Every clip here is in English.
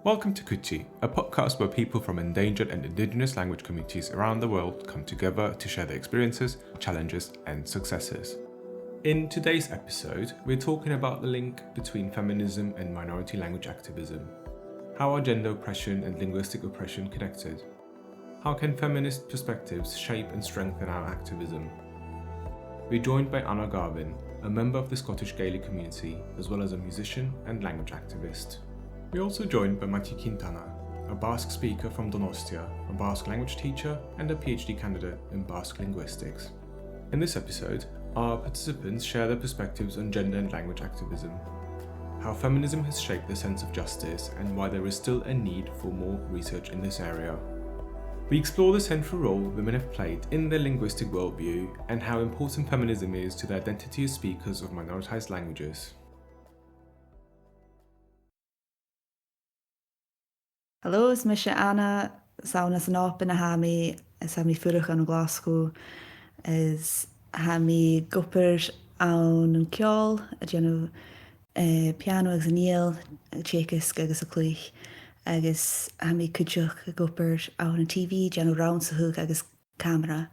Welcome to Kuti, a podcast where people from endangered and indigenous language communities around the world come together to share their experiences, challenges, and successes. In today's episode, we're talking about the link between feminism and minority language activism. How are gender oppression and linguistic oppression connected? How can feminist perspectives shape and strengthen our activism? We're joined by Anna Garvin, a member of the Scottish Gaelic community, as well as a musician and language activist. We're also joined by Maddi Kintana, a Basque speaker from Donostia, a Basque language teacher and a PhD candidate in Basque linguistics. In this episode, our participants share their perspectives on gender and language activism, how feminism has shaped the sense of justice and why there is still a need for more research in this area. We explore the central role women have played in the linguistic worldview and how important feminism is to the identity as speakers of minoritized languages. Hallo, is mis Anna sauna san op in a hami is ha mi furach an Glasgow is ha mi gopper an an ceol a genu piano agus an níl chéchas agus a clúich agus ha mi cúteach a gopper an an TV genu round sa hook agus camera.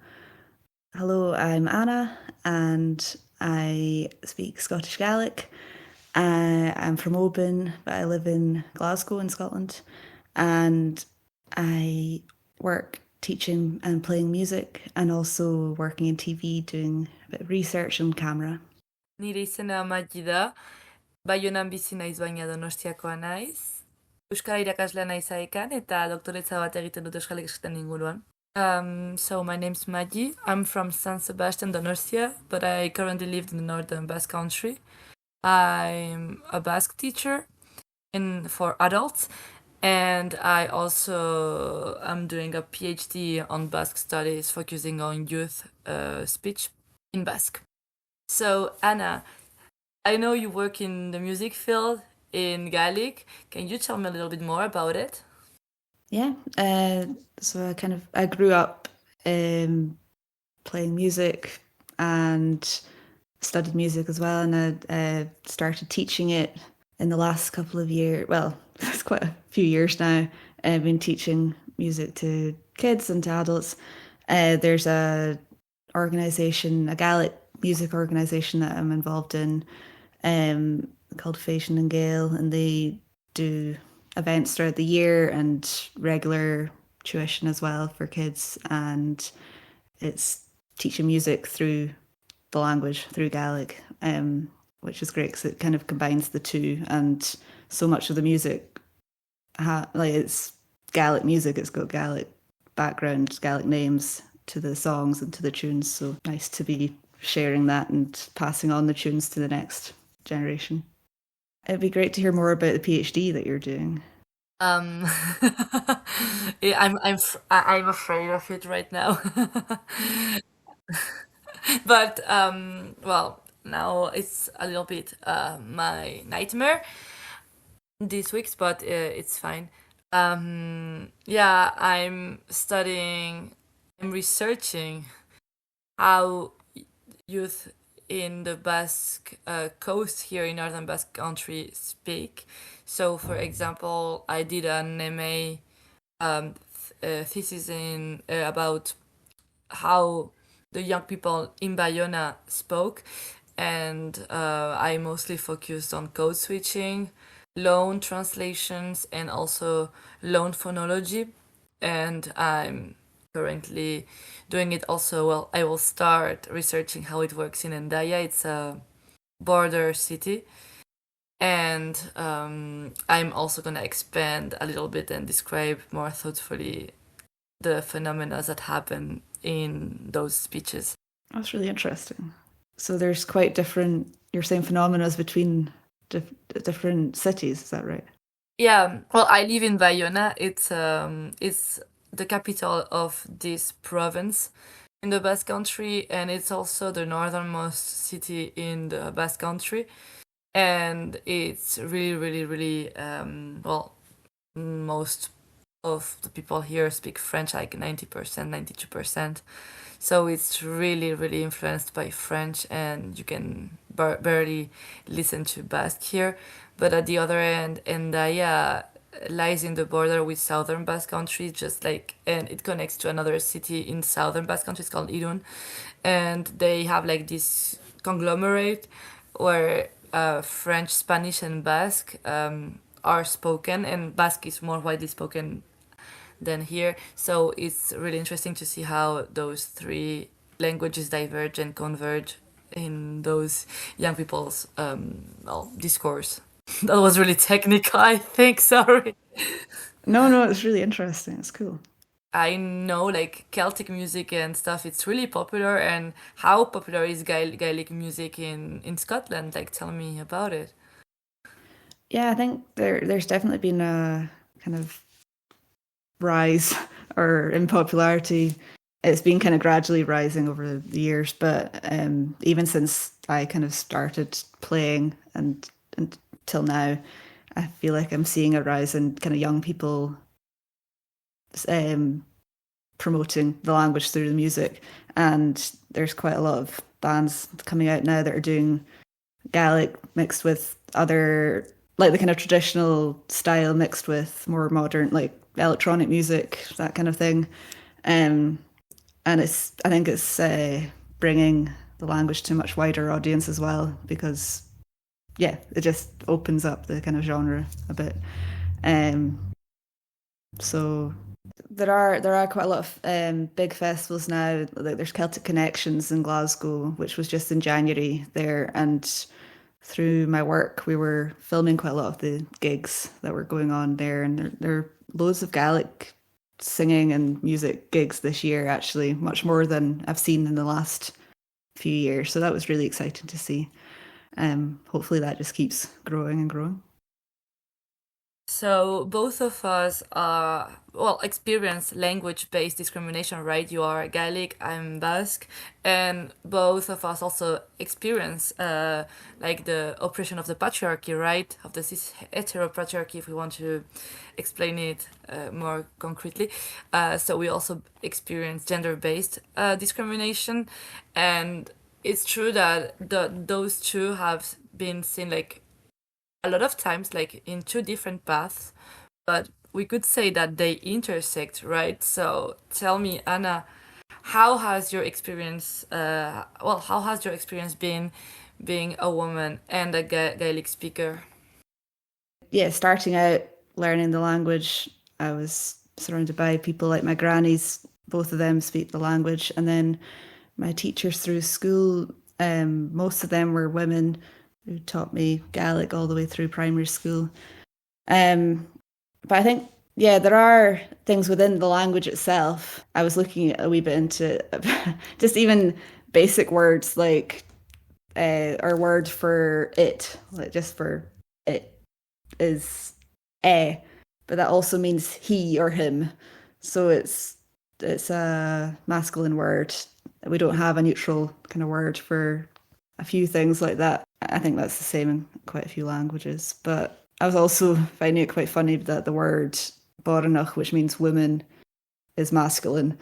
Hello, I'm Anna and I speak Scottish Gaelic. I'm from Oban, but I live in Glasgow in Scotland. And I work teaching and playing music and also working in TV doing a bit of research on camera. Nire izena Maddi da, Baionan bizi naiz baina Donostiakoa naiz. Euskara irakaslea naiz aekan eta doktoretza bat egiten dut Euskal Ikasketan inguruan. So my name's Maddi. I'm from San Sebastian, Donostia, but I currently live in the northern Basque country. I'm a Basque teacher for adults. And I also am doing a PhD on Basque studies focusing on youth speech in Basque. So Anna, I know you work in the music field in Gaelic. Can you tell me a little bit more about it? Yeah, so I grew up playing music and studied music as well, and I started teaching it in the last couple of years. Well, it's quite a few years now. I've been teaching music to kids and to adults. There's a Gaelic music organisation that I'm involved in called Fashion and Gael, and they do events throughout the year and regular tuition as well for kids, and it's teaching music through the language, through Gaelic, which is great because it kind of combines the two, and so much of the music, it's Gaelic music, it's got Gaelic background, Gaelic names to the songs and to the tunes, so nice to be sharing that and passing on the tunes to the next generation. It'd be great to hear more about the PhD that you're doing. I'm afraid of it right now. But well, now it's a little bit my nightmare this week, but it's fine. Yeah, I'm researching how youth in the Basque coast here in northern Basque country speak. So, for example, I did an MA thesis about how the young people in Bayona spoke, and I mostly focused on code switching, loan translations, and also loan phonology. And I'm currently doing it also. Well, I will start researching how it works in Endaya. It's a border city. And I'm also going to expand a little bit and describe more thoughtfully the phenomena that happen in those speeches. That's really interesting. So there's quite different, you're saying, phenomena between different cities, is that right? Yeah, well, I live in Bayona. It's the capital of this province in the Basque country, and it's also the northernmost city in the Basque country. And it's really, well, most of the people here speak French, like 90%, 92%. So it's really influenced by French, and you can barely listen to Basque here. But at the other end, Endaya lies in the border with southern Basque Country, just like, and it connects to another city in southern Basque Country. It's called Irun, and they have like this conglomerate where French, Spanish, and Basque are spoken, and Basque is more widely spoken than here. So it's really interesting to see how those three languages diverge and converge in those young people's discourse. That was really technical, I think. Sorry. No, it's really interesting. It's cool. I know like Celtic music and stuff, it's really popular. And how popular is Gaelic music in Scotland? Like, tell me about it. Yeah, I think there's definitely been a kind of rise or in popularity. It's been kind of gradually rising over the years, but even since I kind of started playing and until now, I feel like I'm seeing a rise in kind of young people promoting the language through the music. And there's quite a lot of bands coming out now that are doing Gaelic mixed with other, like the kind of traditional style mixed with more modern, like electronic music, that kind of thing. And I think it's bringing the language to a much wider audience as well, because yeah, it just opens up the kind of genre a bit. So there are quite a lot of big festivals now. Like there's Celtic Connections in Glasgow, which was just in January there, and through my work we were filming quite a lot of the gigs that were going on there, and there are loads of Gaelic singing and music gigs this year, actually, much more than I've seen in the last few years. So that was really exciting to see. Hopefully that just keeps growing and growing. So both of us experience language-based discrimination, right? You are Gaelic, I'm Basque, and both of us also experience like the oppression of the patriarchy, right? Of the cis hetero patriarchy, if we want to explain it more concretely. So we also experience gender-based discrimination, and it's true that those two have been seen like a lot of times like in two different paths, but we could say that they intersect, right? So tell me, Anna, how has your experience been being a woman and a Gaelic speaker? Yeah, starting out learning the language, I was surrounded by people like my grannies. Both of them speak the language, and then my teachers through school, most of them were women who taught me Gaelic all the way through primary school. But I think, yeah, there are things within the language itself. I was looking a wee bit into just even basic words like our word for it, like just for it is but that also means he or him. So it's a masculine word. We don't have a neutral kind of word for a few things like that. I think that's the same in quite a few languages. But I was also finding it quite funny that the word boranach, which means woman, is masculine.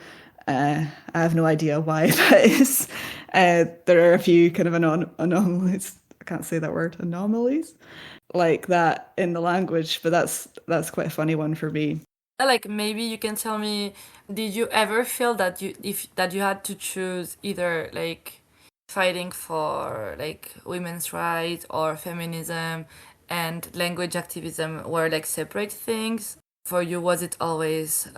I have no idea why that is. There are a few kind of anomalies. I can't say that word, anomalies, like that in the language, but that's quite a funny one for me. Like maybe you can tell me, did you ever feel that you had to choose either like fighting for like women's rights or feminism and language activism were like separate things? For you, was it always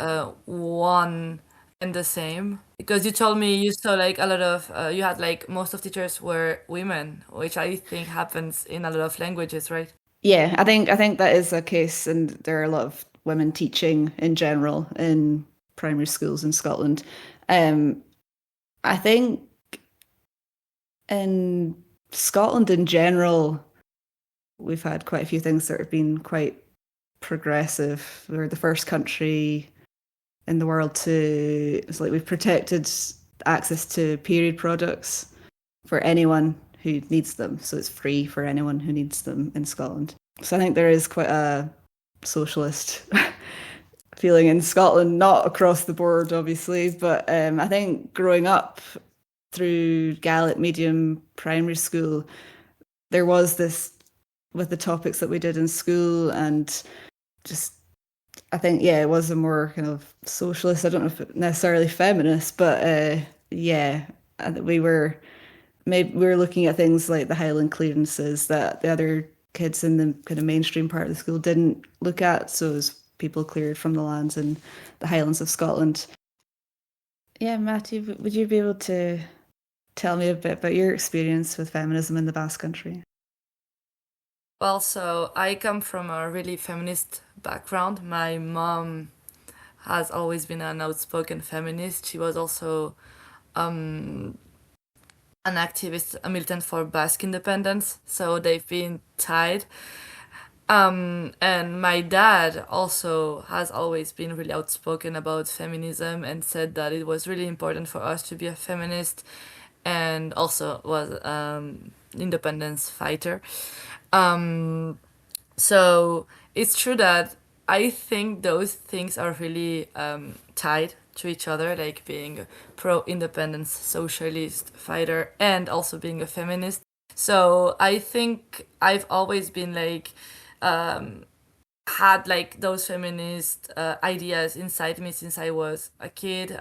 one and the same? Because you told me you saw like a lot of you had like most of teachers were women, which I think happens in a lot of languages, right? Yeah, I think that is a case, and there are a lot of women teaching in general in primary schools in Scotland. I think in Scotland in general, we've had quite a few things that have been quite progressive. We're the first country in the world to, it's like we've protected access to period products for anyone who needs them. So it's free for anyone who needs them in Scotland. So I think there is quite a socialist feeling in Scotland, not across the board, obviously, but I think growing up through Gaelic medium primary school, there was this with the topics that we did in school and just I think, yeah, it was a more kind of socialist. I don't know if it necessarily feminist, but yeah, and we were looking at things like the Highland clearances that the other kids in the kind of mainstream part of the school didn't look at. So as people cleared from the lands in the Highlands of Scotland. Yeah, Matthew, would you be able to tell me a bit about your experience with feminism in the Basque Country? Well, so I come from a really feminist background. My mom has always been an outspoken feminist. She was also um, an activist, a militant for Basque independence. So they've been tied. And my dad also has always been really outspoken about feminism and said that it was really important for us to be a feminist, and also was independence fighter. Um, so it's true that I think those things are really tied to each other, like being a pro-independence socialist fighter and also being a feminist. So I think I've always been like had like those feminist ideas inside me since I was a kid.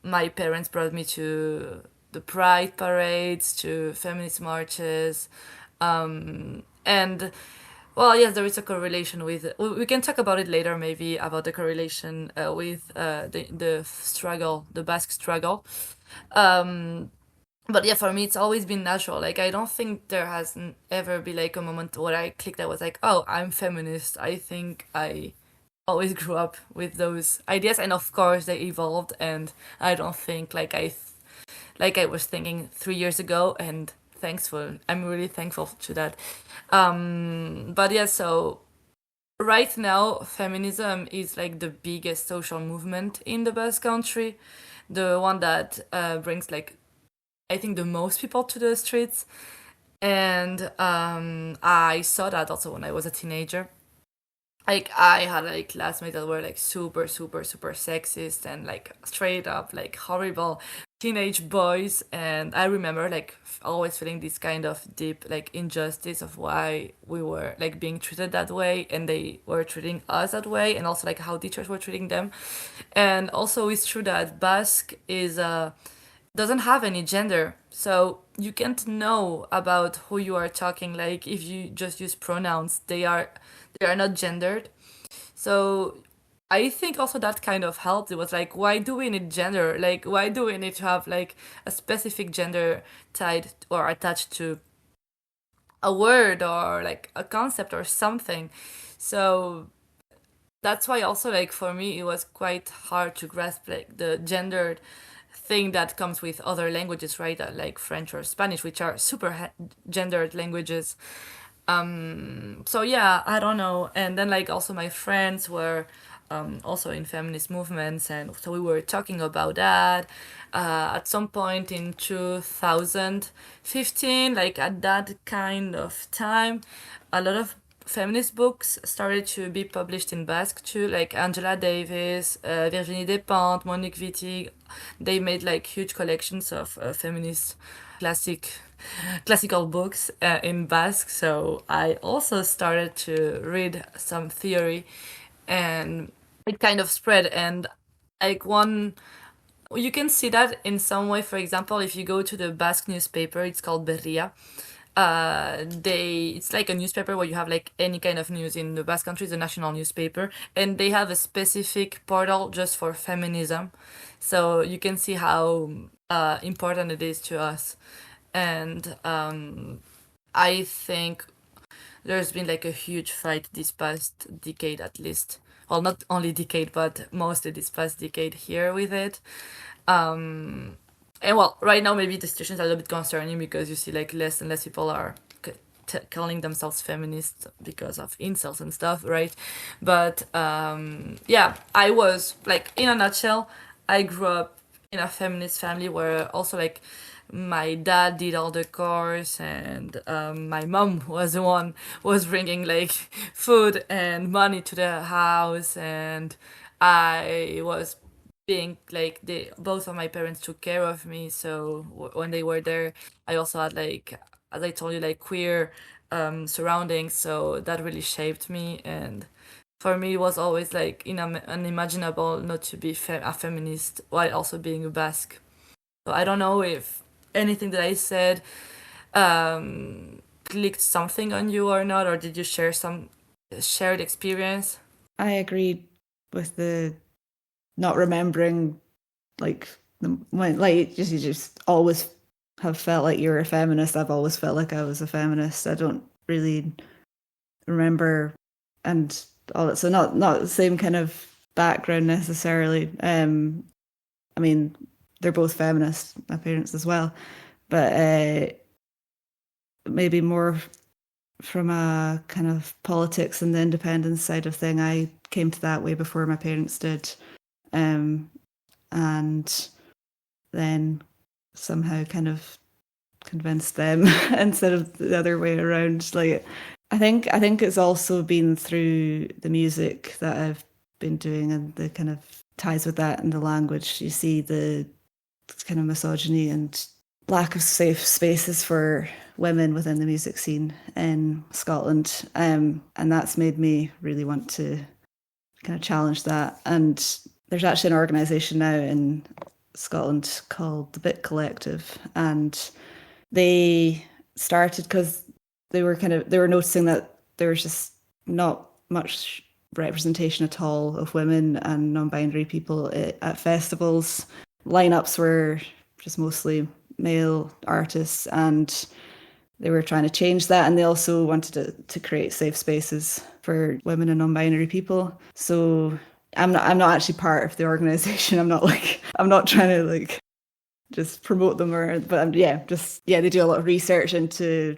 My parents brought me to the pride parades, to feminist marches, and well, yes, there is a correlation with. We can talk about it later, maybe about the correlation with the struggle, the Basque struggle. Um, but yeah, for me, it's always been natural. Like, I don't think there has ever been like a moment where I clicked. I was like, oh, I'm feminist. I think I always grew up with those ideas, and of course they evolved. And I don't think like I was thinking 3 years ago, and I'm really thankful to that. But yeah, so right now, feminism is like the biggest social movement in the Basque Country, the one that brings like I think the most people to the streets. And I saw that also when I was a teenager. Like I had like classmates that were like super, super, super sexist and like straight up like horrible teenage boys. And I remember like always feeling this kind of deep like injustice of why we were like being treated that way and they were treating us that way, and also like how teachers were treating them. And also it's true that Basque is doesn't have any gender, so you can't know about who you are talking. Like if you just use pronouns, they are not gendered. So I think also that kind of helped. It was like, why do we need gender? Like why do we need to have like a specific gender tied or attached to a word or like a concept or something? So that's why also like for me it was quite hard to grasp like the gendered thing that comes with other languages, right? Like French or Spanish, which are super gendered languages. So yeah, I don't know. And then like also my friends were also in feminist movements, and so we were talking about that. At some point in 2015, like at that kind of time, a lot of feminist books started to be published in Basque too, like Angela Davis, Virginie Despentes, Monique Wittig. They made like huge collections of feminist classical books in Basque. So I also started to read some theory, and it kind of spread. And like one, you can see that in some way. For example, if you go to the Basque newspaper, it's called Berria. It's like a newspaper where you have like any kind of news in the Basque Country. It's a national newspaper, and they have a specific portal just for feminism. So you can see how important it is to us. And I think there's been like a huge fight this past decade at least. Well, not only decade, but mostly this past decade here with it. Um, and well, right now maybe the situation is a little bit concerning because you see like less and less people are calling themselves feminists because of incels and stuff, right? But yeah, I was like, in a nutshell, I grew up in a feminist family where also like my dad did all the chores, and my mom was the one was bringing like food and money to the house, and I was being like they both of my parents took care of me. So when they were there, I also had like, as I told you, like queer surroundings, so that really shaped me. And for me, it was always like unimaginable not to be a feminist while also being a Basque. So I don't know if anything that I said clicked something on you or not, or did you share some shared experience? I agree with the not remembering, like, when, like, you just always have felt like you're a feminist. I've always felt like I was a feminist. I don't really remember, and all that. So not the same kind of background necessarily. I mean, they're both feminists, my parents as well, but maybe more from a kind of politics and the independence side of thing. I came to that way before my parents did, and then somehow kind of convinced them instead of the other way around. Like, I think it's also been through the music that I've been doing and the kind of ties with that and the language. You see the kind of misogyny and lack of safe spaces for women within the music scene in Scotland, and that's made me really want to kind of challenge that. And there's actually an organisation now in Scotland called the Bit Collective, and they started because they were noticing that there was just not much representation at all of women and non-binary people at festivals. Lineups were just mostly male artists, and they were trying to change that, and they also wanted to create safe spaces for women and non-binary people. So I'm not actually part of the organization. I'm not trying to like just promote them, but they do a lot of research into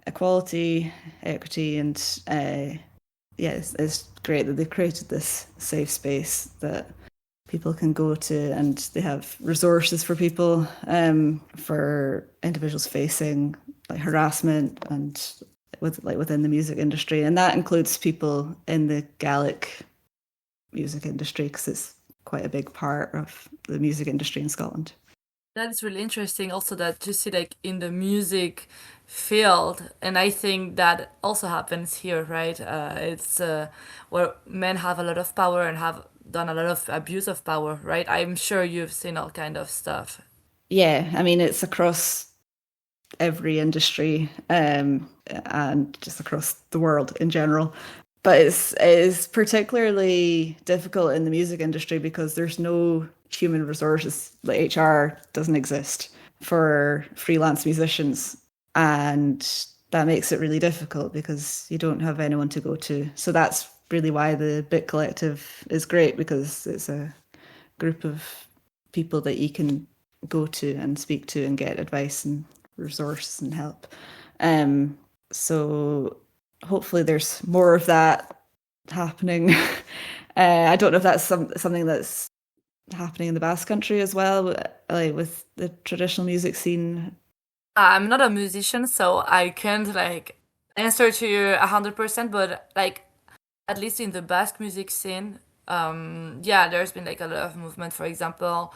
equality, equity, and it's great that they've created this safe space that people can go to, and they have resources for people, for individuals facing like harassment and within the music industry, and that includes people in the Gaelic music industry because it's quite a big part of the music industry in Scotland. That is really interesting also that you see like in the music field, and I think that also happens here, right? It's where men have a lot of power and have done a lot of abuse of power, right? I'm sure you've seen all kind of stuff. Yeah, I mean, it's across every industry, and just across the world in general. But it is particularly difficult in the music industry because there's no human resources. Like HR doesn't exist for freelance musicians, and that makes it really difficult because you don't have anyone to go to. So that's really why the Bit Collective is great, because it's a group of people that you can go to and speak to and get advice and resource and help. So hopefully there's more of that happening. I don't know if that's something that's happening in the Basque Country as well, like with the traditional music scene. I'm not a musician, so I can't like answer to you 100%, but like at least in the Basque music scene, there's been like a lot of movement. For example,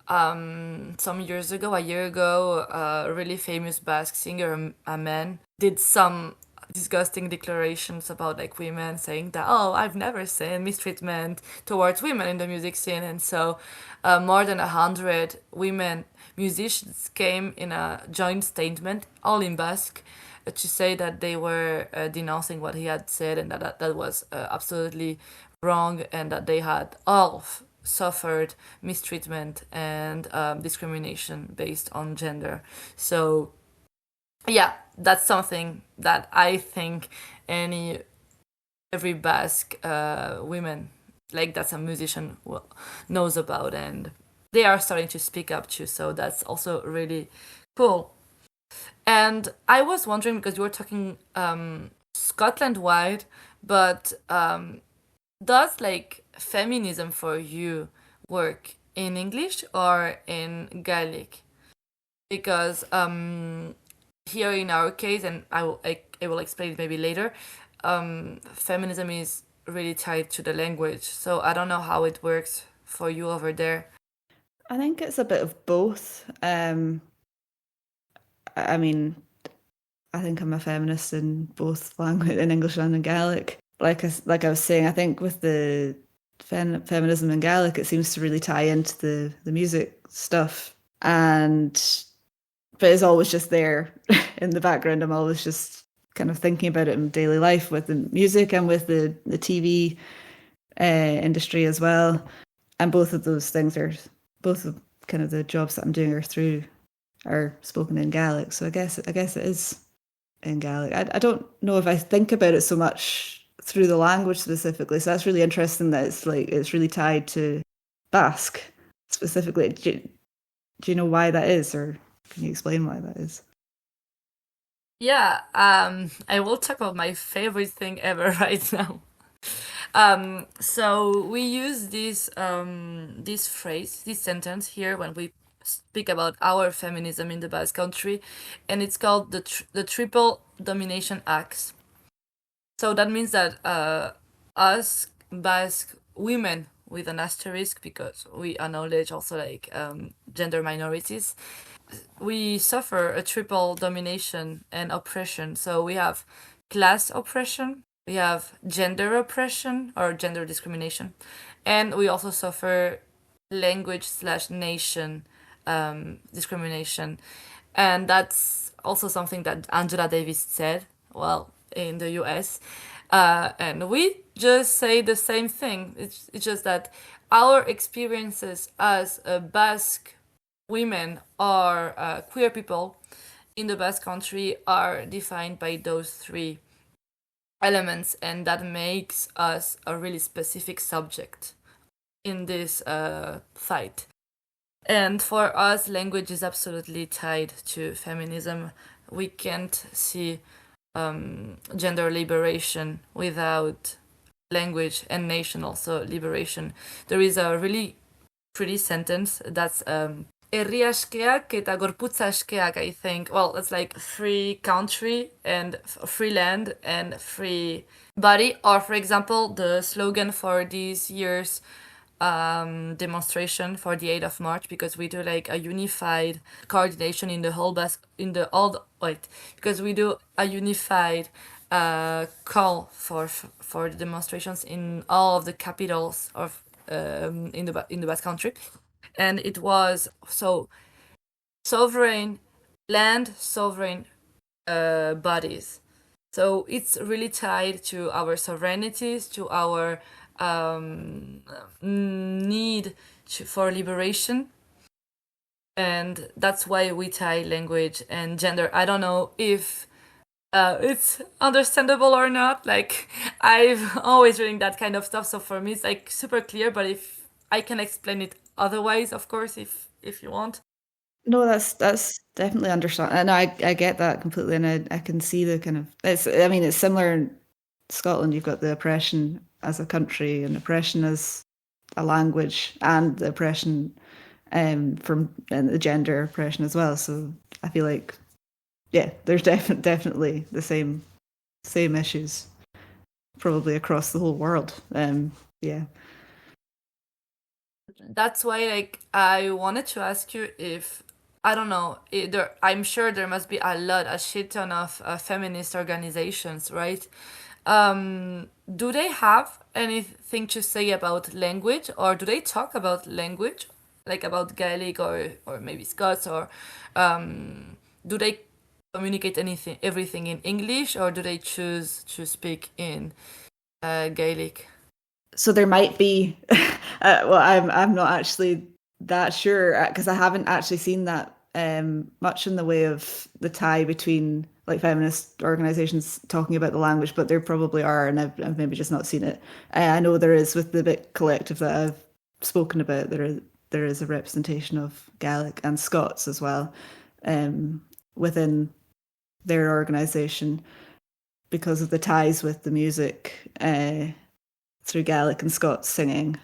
some years ago, a year ago, a really famous Basque singer, a man, did some disgusting declarations about like women, saying that, oh, I've never seen mistreatment towards women in the music scene. And so more than 100 women musicians came in a joint statement, all in Basque, to say that they were denouncing what he had said, and that was absolutely wrong, and that they had all suffered mistreatment and discrimination based on gender. So yeah, that's something that I think every Basque women, like that's a musician, knows about, and they are starting to speak up too. So that's also really cool. And I was wondering, because you were talking Scotland-wide, but does like feminism for you work in English or in Gaelic? Because here in our case, and I will explain it maybe later, feminism is really tied to the language. So I don't know how it works for you over there. I think it's a bit of both. I mean, I think I'm a feminist in both language, in English and in Gaelic. like I was saying, I think with the feminism in Gaelic, it seems to really tie into the music stuff, but it's always just there in the background. I'm always just kind of thinking about it in daily life with the music and with the TV industry as well. And both of those things are both of kind of the jobs that I'm doing are spoken in Gaelic. So I guess it is in Gaelic. I don't know if I think about it so much through the language specifically. So that's really interesting that it's really tied to Basque specifically. Do you know why that is, or can you explain why that is? Yeah, I will talk about my favorite thing ever right now. So we use this phrase, this sentence here when we speak about our feminism in the Basque Country, and it's called the triple domination axe. So that means that us Basque women with an asterisk, because we acknowledge also like gender minorities, we suffer a triple domination and oppression. So we have class oppression, we have gender oppression or gender discrimination, and we also suffer language/nation discrimination. And that's also something that Angela Davis said, well, in the US. And we just say the same thing. It's just that our experiences as a Basque women or queer people in the Basque Country are defined by those three elements, and that makes us a really specific subject in this fight. And for us, language is absolutely tied to feminism. We can't see gender liberation without language, and nation also liberation. There is a really pretty sentence that's herri askeak eta gorputza askeak, I think. Well, it's like free country and free land and free body. Or, for example, the slogan for this year's demonstration for the 8th of March, because we do like a unified coordination in the whole because we do a unified call for the demonstrations in all of the capitals of in the Basque Country, and it was so sovereign land, sovereign bodies. So it's really tied to our sovereignties, to our need for liberation, and that's why we tie language and gender. I don't know if it's understandable or not. Like, I've always reading that kind of stuff, so for me it's like super clear. But if I can explain it otherwise, of course, if you want. No, that's definitely understand, and I get that completely, and I can see the kind of it's similar in Scotland. You've got the oppression as a country and oppression as a language, and the oppression from and the gender oppression as well. So I feel like there's definitely the same issues probably across the whole world. Yeah. That's why, like, I wanted to ask you if, I don't know, I'm sure there must be a shit ton of feminist organizations, right? Do they have anything to say about language, or do they talk about language, like about Gaelic or maybe Scots, or do they communicate everything in English, or do they choose to speak in Gaelic? So there might be. Well, I'm not actually that sure because I haven't actually seen that much in the way of the tie between like feminist organizations talking about the language, but there probably are, and I've maybe just not seen it. I know there is with the bit collective that I've spoken about. There is a representation of Gaelic and Scots as well within their organization because of the ties with the music through Gaelic and Scots singing.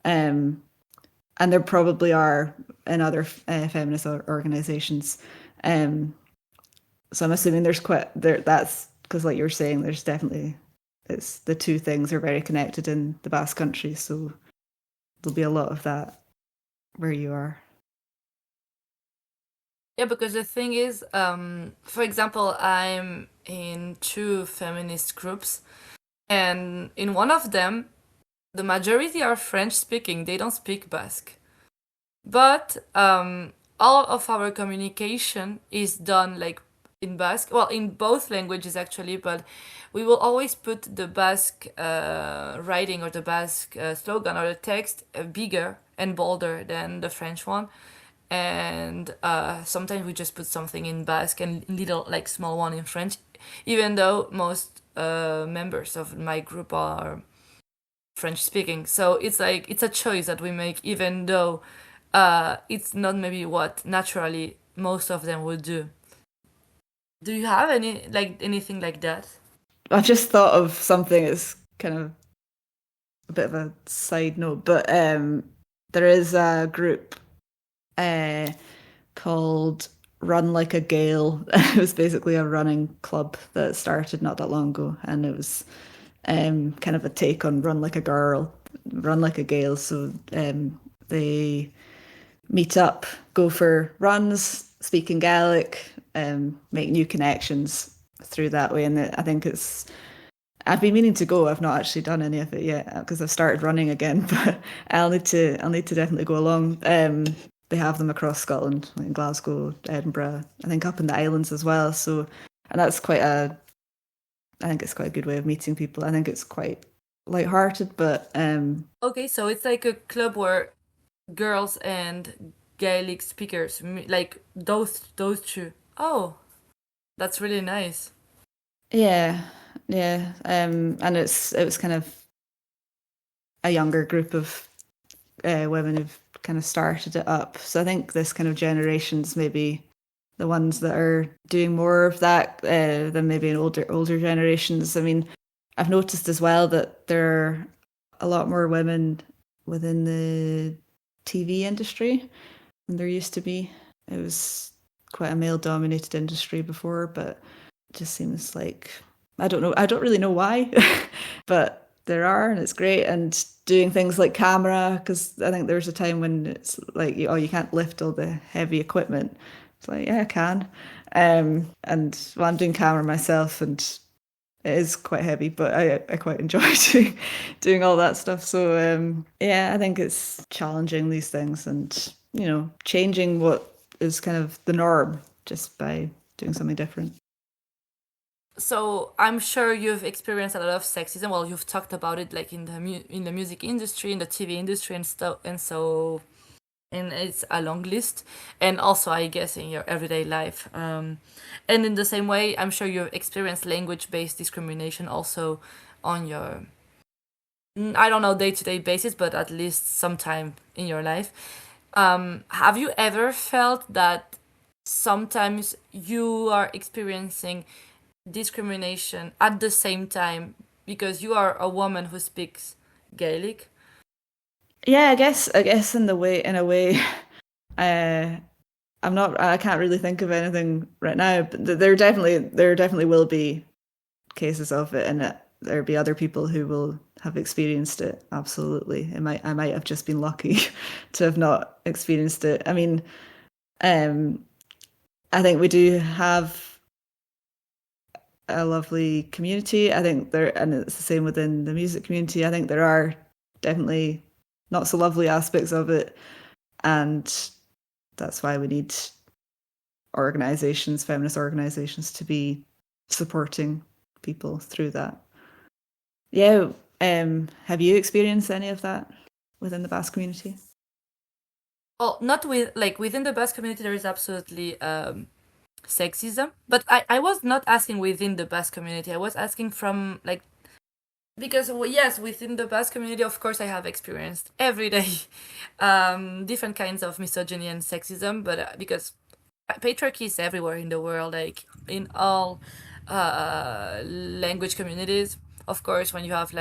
And there probably are in other feminist organizations. So I'm assuming there's that's because, like you're saying, there's definitely it's the two things are very connected in the Basque Country. So there'll be a lot of that where you are. Yeah, because the thing is, for example, I'm in two feminist groups, And in one of them, the majority are French speaking. They don't speak Basque. But all of our communication is done like in Basque. Well, in both languages actually, but we will always put the Basque writing or the Basque slogan or the text bigger and bolder than the French one. And sometimes we just put something in Basque and little like small one in French, even though most members of my group are French speaking. So it's like it's a choice that we make, even though it's not maybe what naturally most of them would do. Do you have anything like that? I just thought of something as kind of a bit of a side note, but there is a group called Run Like a Gael. It was basically a running club that started not that long ago, and it was kind of a take on Run Like a Girl, Run Like a Gael. So they meet up, go for runs, speak in Gaelic, make new connections through that way. And I think I've been meaning to go. I've not actually done any of it yet because I've started running again, but I'll need to definitely go along. They have them across Scotland, like in Glasgow, Edinburgh, I think up in the islands as well. So, and that's I think it's quite a good way of meeting people. I think it's quite lighthearted, but Okay, so it's like a club where girls and Gaelic speakers, like those two. Oh, that's really nice. Yeah. And it was kind of a younger group of women who've kind of started it up. So I think this kind of generation's maybe the ones that are doing more of that than maybe in older generations. I mean, I've noticed as well that there are a lot more women within the TV industry than there used to be. It was quite a male-dominated industry before, but it just seems like, I don't know. I don't really know why, but there are, and it's great. And doing things like camera, because I think there was a time when it's like, you can't lift all the heavy equipment. It's like, yeah, I can. And well, I'm doing camera myself, and it is quite heavy, but I quite enjoy doing all that stuff. So yeah, I think it's challenging these things and, changing what is kind of the norm just by doing something different. So I'm sure you've experienced a lot of sexism. Well, you've talked about it like in the music industry, in the TV industry, and stuff, and it's a long list. And also, I guess, in your everyday life. And in the same way, I'm sure you've experienced language-based discrimination also on your, I don't know, day-to-day basis, but at least sometime in your life. Have you ever felt that sometimes you are experiencing discrimination at the same time because you are a woman who speaks Gaelic? Yeah, I guess in a way, I can't really think of anything right now, but there definitely will be cases of it, and there'll be other people who will have experienced it. Absolutely. I might have just been lucky to have not experienced it. I mean, I think we do have a lovely community. I think and it's the same within the music community. I think there are definitely not so lovely aspects of it, and that's why we need feminist organizations, to be supporting people through that. Yeah. Have you experienced any of that within the Basque community? Well, not within the Basque community, there is absolutely sexism, but I was not asking within the Basque community. I was asking from because yes, within the Basque community, of course, I have experienced every day different kinds of misogyny and sexism, but because patriarchy is everywhere in the world, like in all language communities. Of course, when you have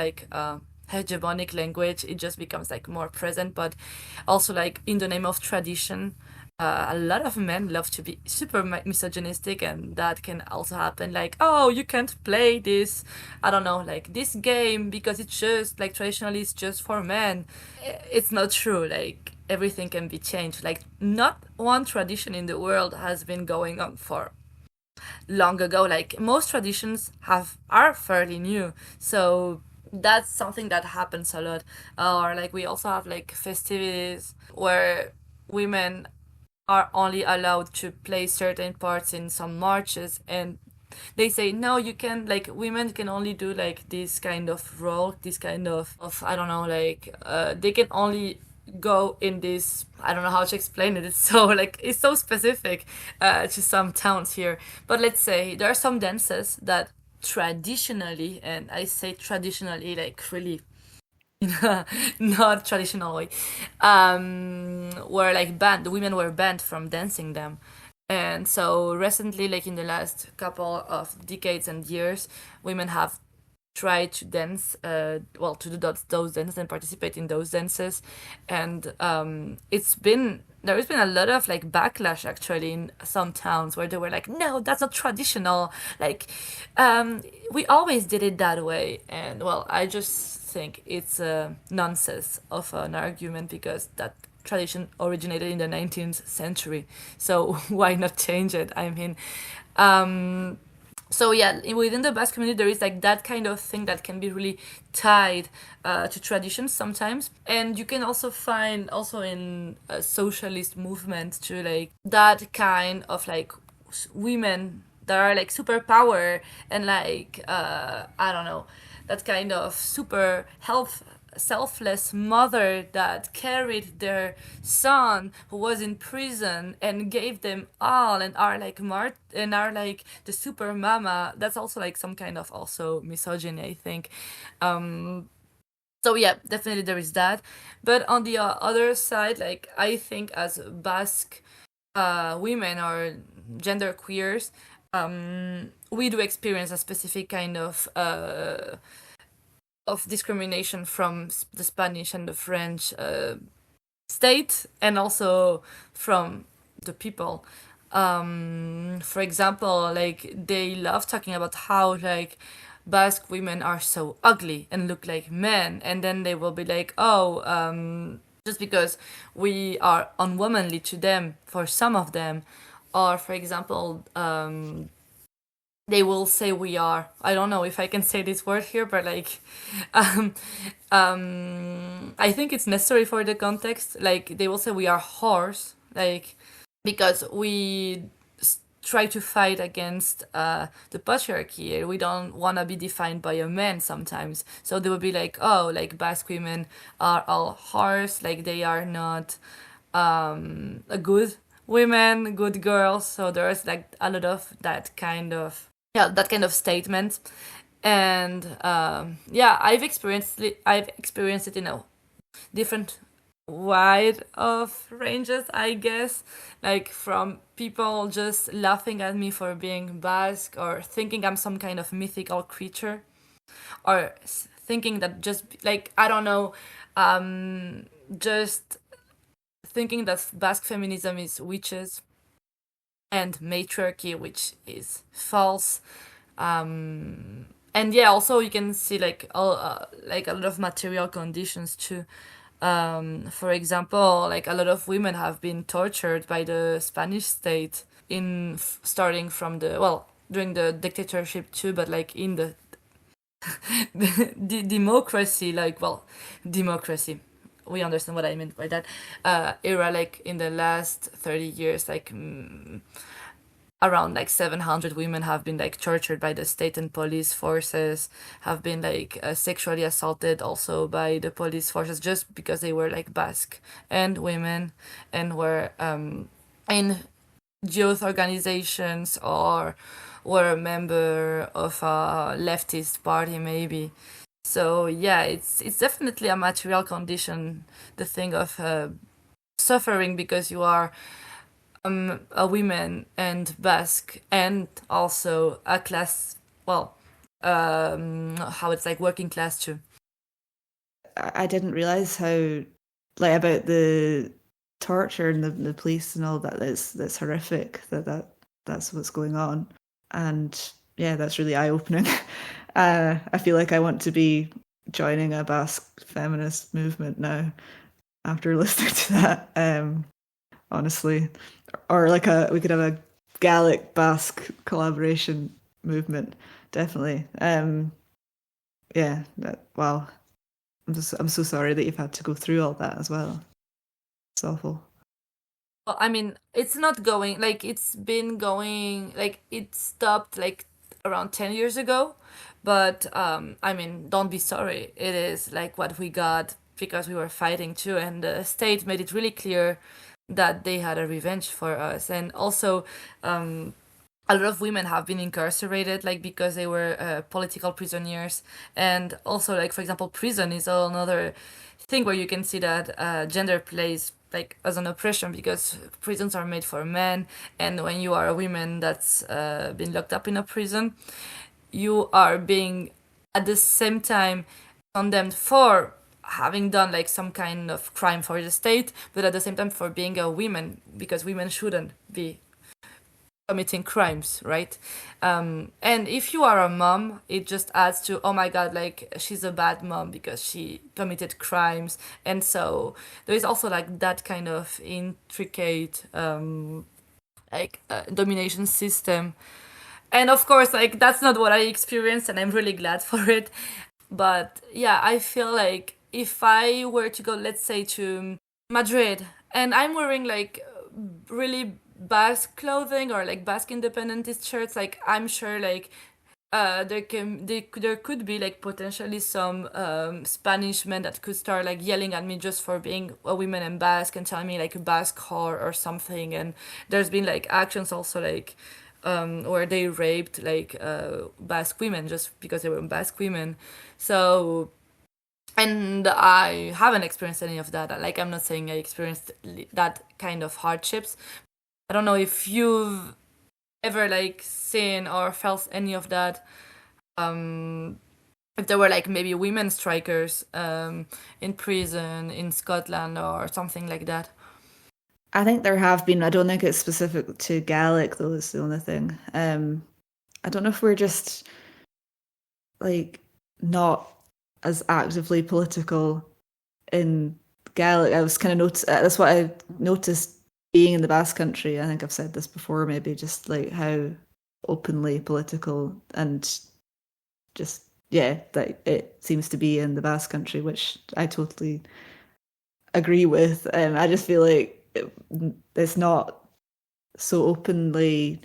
hegemonic language, it just becomes more present, but also in the name of tradition, a lot of men love to be super misogynistic, and that can also happen. Oh, you can't play this, I don't know, this game because it's just traditionally it's just for men. It's not true. Everything can be changed. Not one tradition in the world has been going on for long ago. Like most traditions are fairly new, so that's something that happens a lot. Or like we also have like festivities where women are only allowed to play certain parts in some marches, and they say no, you can, like women can only do like this kind of role, this kind of I don't know, like they can only go in this, I don't know how to explain it, it's so like it's so specific to some towns here. But let's say there are some dances that traditionally, and I say traditionally like really not traditional way, were like banned, the women were banned from dancing them. And so recently, like in the last couple of decades and years, women have tried to dance, to do those dances and participate in those dances. And there has been a lot of like backlash actually in some towns where they were like, no, that's not traditional. Like, we always did it that way. And well, I just think it's a nonsense of an argument, because that tradition originated in the 19th century. So why not change it? I mean, so yeah, within the Basque community, there is like that kind of thing that can be really tied to traditions sometimes, and you can also find also in a socialist movement to like that kind of like women that are like superpower and like I don't know, that kind of super selfless mother that carried their son who was in prison and gave them all, and are like and are like the super mama. That's also like some kind of also misogyny, I think. So yeah, definitely there is that. But on the other side, like I think as Basque women or gender queers, we do experience a specific kind of discrimination from the Spanish and the French state, and also from the people. For example, like they love talking about how like Basque women are so ugly and look like men, and then they will be like, oh, just because we are unwomanly to them, for some of them, or for example, they will say we are, I don't know if I can say this word here, but like I think it's necessary for the context. Like they will say we are whores, like because we try to fight against the patriarchy. We don't want to be defined by a man sometimes, so they will be like, oh, like Basque women are all whores, like they are not a good women, good girls. So there's like a lot of that kind of statement. And I've experienced it in a different wide of ranges, I guess, like from people just laughing at me for being Basque, or thinking I'm some kind of mythical creature, or thinking that just like I don't know, just thinking that Basque feminism is witches and matriarchy, which is false. And yeah, also you can see like like a lot of material conditions too. For example, like a lot of women have been tortured by the Spanish state starting from during the dictatorship too, but like in the democracy, democracy, we understand what I meant by that era, like in the last 30 years, like around like 700 women have been like tortured by the state and police forces, have been like sexually assaulted also by the police forces, just because they were like Basque and women, and were in youth organizations, or were a member of a leftist party maybe. So yeah, it's definitely a material condition, the thing of suffering because you are a woman and Basque, and also a class, how it's like working class too. I didn't realize how, like, about the torture and the police and all that. That's horrific. That's what's going on, and yeah, that's really eye opening. I feel like I want to be joining a Basque feminist movement now after listening to that. Honestly, or like we could have Gaelic Basque collaboration movement, definitely. Wow. I'm so sorry that you've had to go through all that as well. It's awful. Well, I mean, it's not going like it's been going like it stopped like around 10 years ago, but I mean, don't be sorry. It is like what we got because we were fighting too, and the state made it really clear that they had a revenge for us, and also a lot of women have been incarcerated like because they were political prisoners, and also like for example prison is another thing where you can see that gender plays like as an oppression because prisons are made for men, and when you are a woman that's been locked up in a prison, you are being at the same time condemned for having done like some kind of crime for the state, but at the same time for being a woman because women shouldn't be committing crimes, right? And if you are a mom, it just adds to, oh my god, like she's a bad mom because she committed crimes. And so there is also like that kind of intricate domination system. And of course, like that's not what I experienced, and I'm really glad for it. But yeah, I feel like if I were to go, let's say, to Madrid, and I'm wearing like really Basque clothing or like Basque independentist shirts, like I'm sure like there could be like potentially some Spanish men that could start like yelling at me just for being a woman in Basque and telling me like a Basque whore or something. And there's been like actions also like where they raped like Basque women just because they were Basque women. So, and I haven't experienced any of that. Like I'm not saying I experienced that kind of hardships. I don't know if you've ever like seen or felt any of that. If there were like maybe women strikers in prison in Scotland or something like that. I think there have been. I don't think it's specific to Gaelic though. Is the only thing. I don't know if we're just like not as actively political in Gaelic. I was kind of that's what I noticed being in the Basque Country. I think I've said this before, maybe just like how openly political and just that it seems to be in the Basque Country, which I totally agree with. I just feel like it's not so openly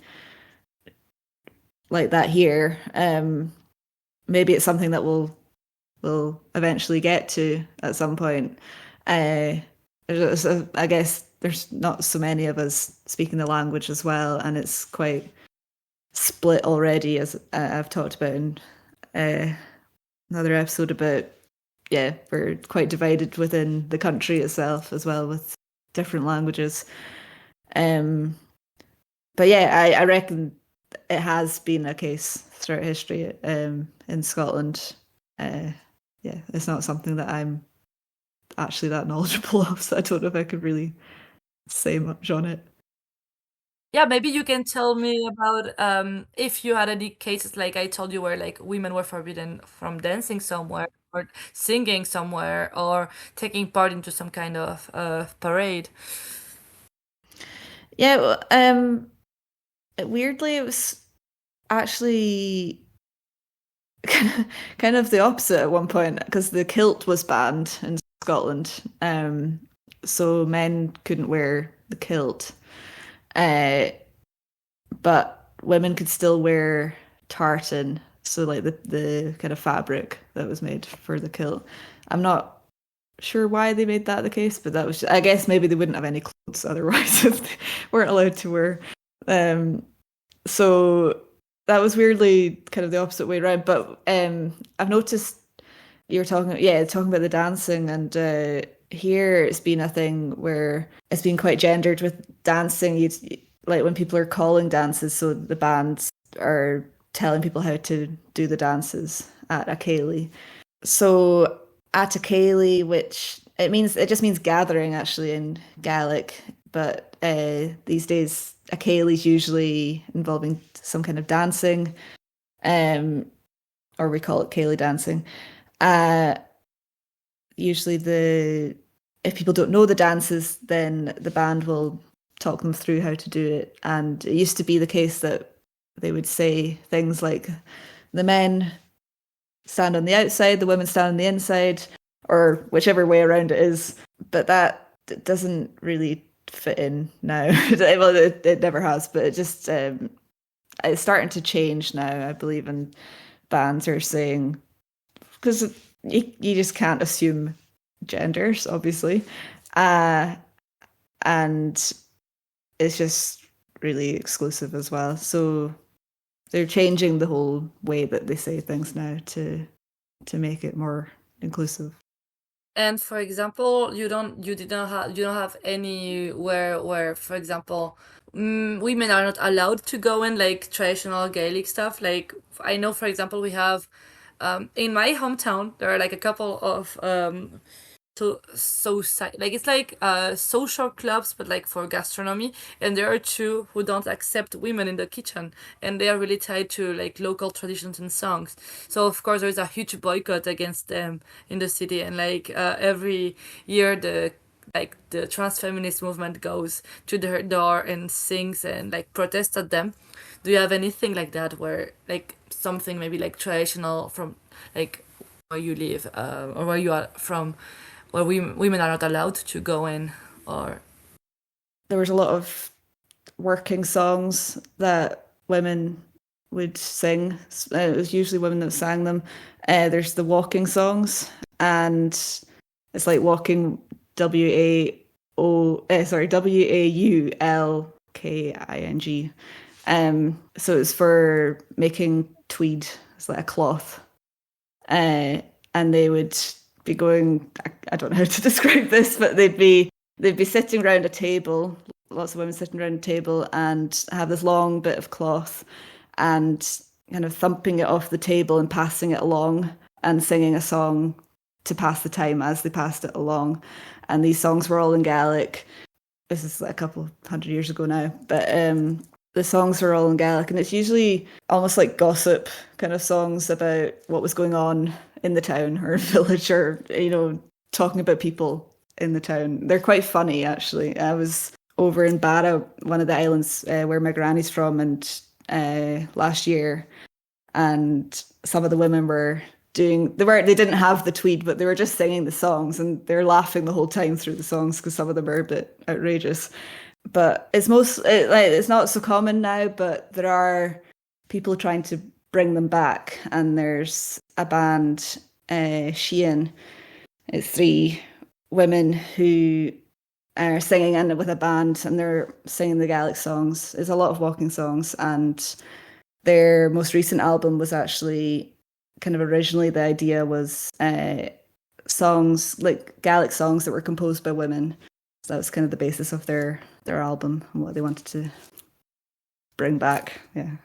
like that here. Maybe it's something that we'll eventually get to at some point. I guess there's not so many of us speaking the language as well, and it's quite split already, as I've talked about in another episode about, we're quite divided within the country itself as well with different languages. But yeah, I reckon it has been a case throughout history in Scotland. It's not something that I'm actually that knowledgeable of, so I don't know if I could really say much on it. Yeah, maybe you can tell me about if you had any cases like I told you where like women were forbidden from dancing somewhere or singing somewhere or taking part into some kind of parade. Yeah, weirdly, it was actually kind of the opposite at one point because the kilt was banned in Scotland, so men couldn't wear the kilt, but women could still wear tartan, so like the kind of fabric that was made for the kilt. I'm not sure why they made that the case, but that was I guess maybe they wouldn't have any clothes otherwise if they weren't allowed to wear. So that was weirdly kind of the opposite way around. But I've noticed you're talking about the dancing, and here it's been a thing where it's been quite gendered with dancing. Like when people are calling dances, so the bands are telling people how to do the dances at a céilí. So at a céilí, which it just means gathering actually in Gaelic, but these days a céilí is usually involving some kind of dancing, or we call it céilí dancing. Usually if people don't know the dances, then the band will talk them through how to do it. And it used to be the case that they would say things like the men stand on the outside, the women stand on the inside, or whichever way around it is. But that doesn't really fit in now. Well, it never has, but it just it's starting to change now, I believe, and bands are saying, because you just can't assume genders, obviously, and it's just really exclusive as well. So they're changing the whole way that they say things now to make it more inclusive. And for example, you don't have anywhere where, for example, women are not allowed to go in, like traditional Gaelic stuff. Like I know, for example, we have in my hometown there are like a couple of like it's like social clubs, but like for gastronomy, and there are two who don't accept women in the kitchen, and they are really tied to like local traditions and songs. So of course there is a huge boycott against them in the city, and like every year the trans feminist movement goes to their door and sings and like protests at them. Do you have anything like that where like something maybe like traditional from like where you live or where you are from, where women are not allowed to go in? Or there was a lot of working songs that women would sing. It was usually women that sang them. There's the walking songs, and it's like walking WAULKING. So it's for making tweed. It's like a cloth, and they would be going. I don't know how to describe this, but they'd be sitting around a table. Lots of women sitting around a table and have this long bit of cloth and kind of thumping it off the table and passing it along and singing a song to pass the time as they passed it along. And these songs were all in Gaelic. This is like a couple hundred years ago now, but the songs were all in Gaelic, and it's usually almost like gossip kind of songs about what was going on in the town or village, or, you know, talking about people in the town. They're quite funny, actually. I was over in Barra, one of the islands where my granny's from, and last year, and some of the women were they didn't have the tweed, but they were just singing the songs, and they're laughing the whole time through the songs because some of them are a bit outrageous. But it's it's not so common now, but there are people trying to bring them back, and there's a band, Sheehan. It's 3 women who are singing in with a band, and they're singing the Gaelic songs. It's a lot of walking songs, and their most recent album was actually kind of originally the idea was songs, like Gaelic songs that were composed by women. So that was kind of the basis of their album and what they wanted to bring back. Yeah.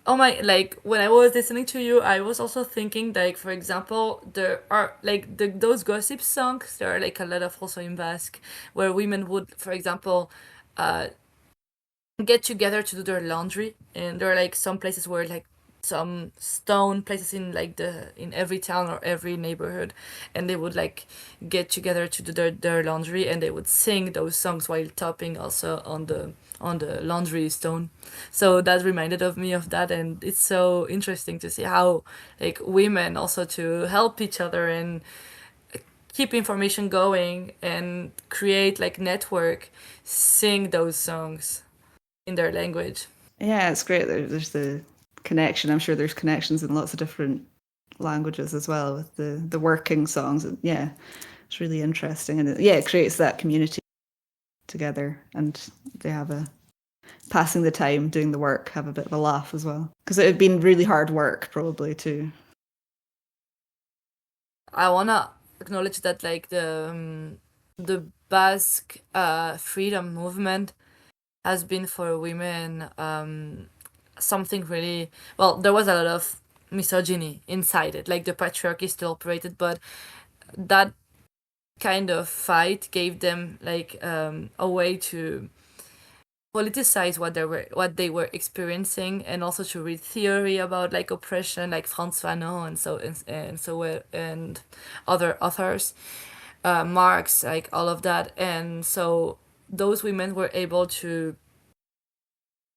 oh my, like when I was listening to you, I was also thinking, like, for example, there are like those gossip songs. There are like a lot of also in Basque where women would, for example, get together to do their laundry, and there are like some places where like some stone places in like in every town or every neighborhood, and they would like get together to do their laundry, and they would sing those songs while tapping also on the laundry stone. So that reminded of me of that, and it's so interesting to see how like women also to help each other and keep information going and create like network, sing those songs in their language. Yeah, it's great. There's the connection. I'm sure there's connections in lots of different languages as well with the working songs. Yeah, it's really interesting, and it creates that community together, and they have passing the time doing the work, have a bit of a laugh as well, because it had been really hard work probably too. I wanna acknowledge that like the Basque freedom movement has been for women something really, well, there was a lot of misogyny inside it, like the patriarchy still operated, but that kind of fight gave them like a way to politicize what they were experiencing, and also to read theory about like oppression, like Frantz Fanon and other authors, Marx, like all of that. And so those women were able to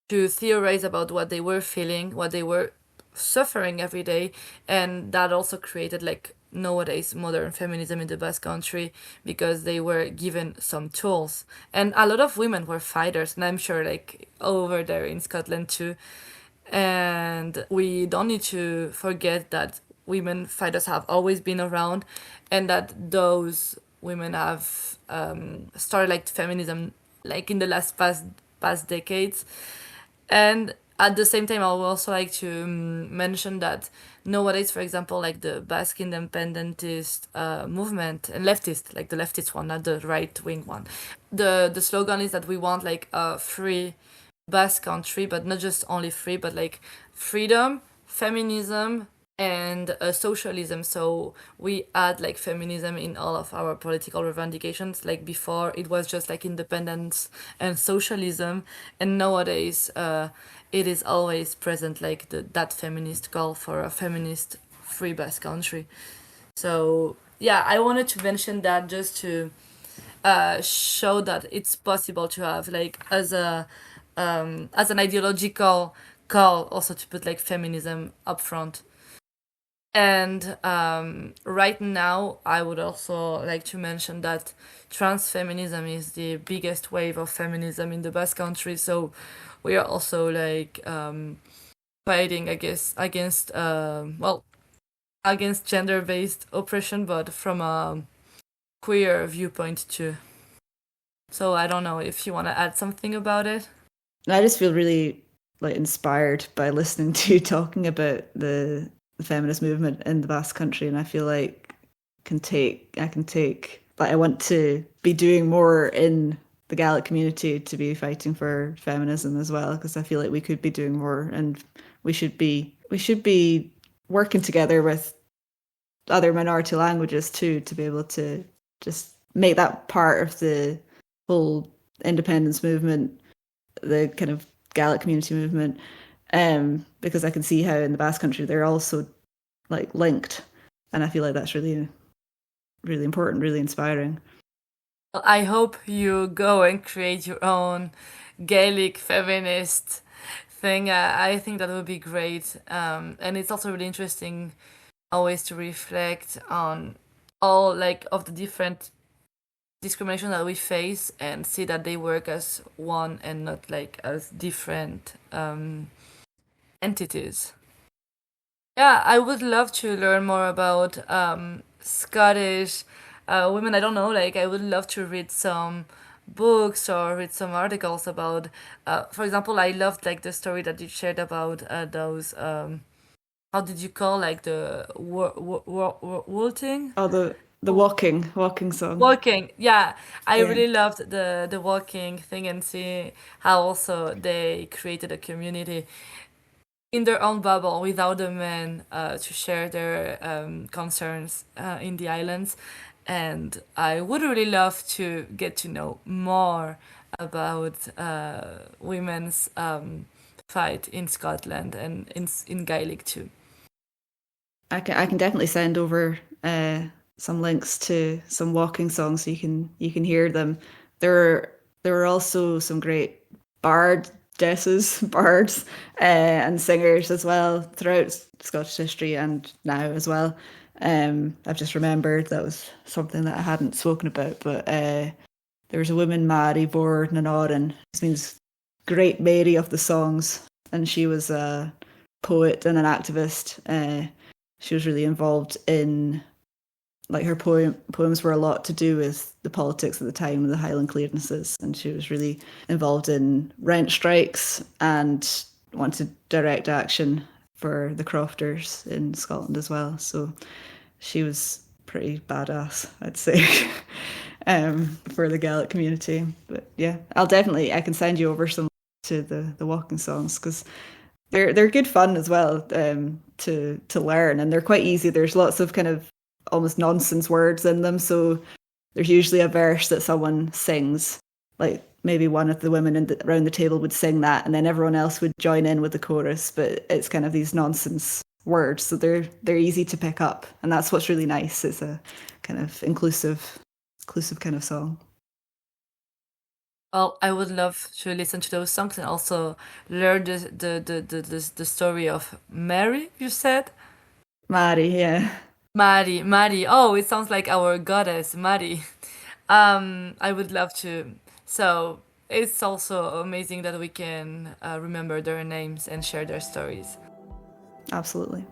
theorize about what they were feeling, what they were suffering every day, and that also created like nowadays modern feminism in the Basque Country, because they were given some tools, and a lot of women were fighters, and I'm sure like over there in Scotland too. And we don't need to forget that women fighters have always been around, and that those women have started like feminism like in the past decades. And at the same time, I would also like to mention that nowadays, for example, like the Basque independentist movement and leftist, like the leftist one, not the right wing one. The slogan is that we want like a free Basque country, but not just only free, but like freedom, feminism, and socialism. So we add like feminism in all of our political revendications. Like before, it was just like independence and socialism, and nowadays it is always present, like that feminist call for a feminist free Basque country. So yeah, I wanted to mention that just to show that it's possible to have like as an ideological call also to put like feminism up front. And right now, I would also like to mention that trans feminism is the biggest wave of feminism in the Basque Country. So we are also like fighting, I guess, against against gender-based oppression, but from a queer viewpoint too. So I don't know if you want to add something about it. I just feel really like inspired by listening to you talking about the feminist movement in the Basque Country, and I feel like I want to be doing more in the Gaelic community to be fighting for feminism as well, because I feel like we could be doing more, and we should be working together with other minority languages too, to be able to just make that part of the whole independence movement, the kind of Gaelic community movement, because I can see how in the Basque Country they're also like linked, and I feel like that's really, really important, really inspiring. I hope you go and create your own Gaelic feminist thing. I think that would be great, and it's also really interesting always to reflect on all like of the different discrimination that we face and see that they work as one and not like as different entities. Yeah, I would love to learn more about Scottish women. I don't know, like I would love to read some books or read some articles about. For example, I loved like the story that you shared about those. How did you call like the waltzing? Oh, the walking song. Walking, yeah. I Yeah. really loved the walking thing, and see how also they created a community in their own bubble without the men to share their concerns in the islands. And I would really love to get to know more about women's fight in Scotland and in Gaelic too. I can definitely send over some links to some walking songs so you can hear them. There were also some great bards and singers as well throughout Scottish history and now as well. I've just remembered that was something that I hadn't spoken about, but there was a woman, Mary Bord na Náran, which means Great Mary of the Songs, and she was a poet and an activist. She was really involved in, like, her poems were a lot to do with the politics at the time of the Highland clearances, and she was really involved in rent strikes and wanted direct action for the crofters in Scotland as well. So she was pretty badass, I'd say, for the Gaelic community. But yeah, I can send you over some to the walking songs, because they're good fun as well to learn, and they're quite easy. There's lots of kind of almost nonsense words in them, so there's usually a verse that someone sings, like maybe one of the women around the table would sing that, and then everyone else would join in with the chorus, but it's kind of these nonsense words, so they're easy to pick up, and that's what's really nice. It's a kind of inclusive kind of song. Well, I would love to listen to those songs and also learn the story of Mary, you said? Maddi, yeah. Maddi. Oh, it sounds like our goddess, Maddi. I would love to. So it's also amazing that we can remember their names and share their stories. Absolutely.